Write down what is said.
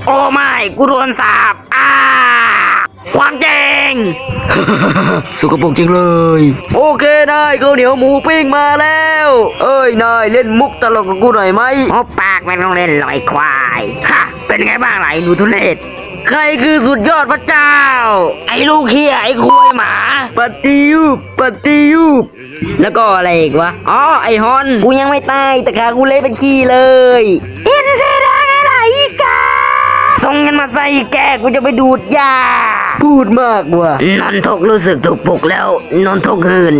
โอ้ไม่กูโดนสาปความจริง สุกปรกจริงเลยโอเคนายข้าวเหนียวหมูปิ้งมาแล้วเอ้ยนายเล่นมุกตลกกับกูหน่อยไหม โอ้ปากไม่ต้องเล่นลอยควายฮะเป็นไงบ้างไหลหนูทุเรศ ใครคือสุดยอดพระเจ้า ไอ้ลูกเฮียไอ้คุยหมา ปฏิยุปปฏิยุปแล้วก็อะไรอีกวะอ๋อไอฮอนกูยังไม่ตายแต่ขากูเละเป็นขี้เลยอินเซดาไงล่ะอีกา ส่งเงินมาใส่แกกูจะไปดูดยา พูดมากว่ะ นนทกรู้สึกถูกปลุกแล้วนนทกหืน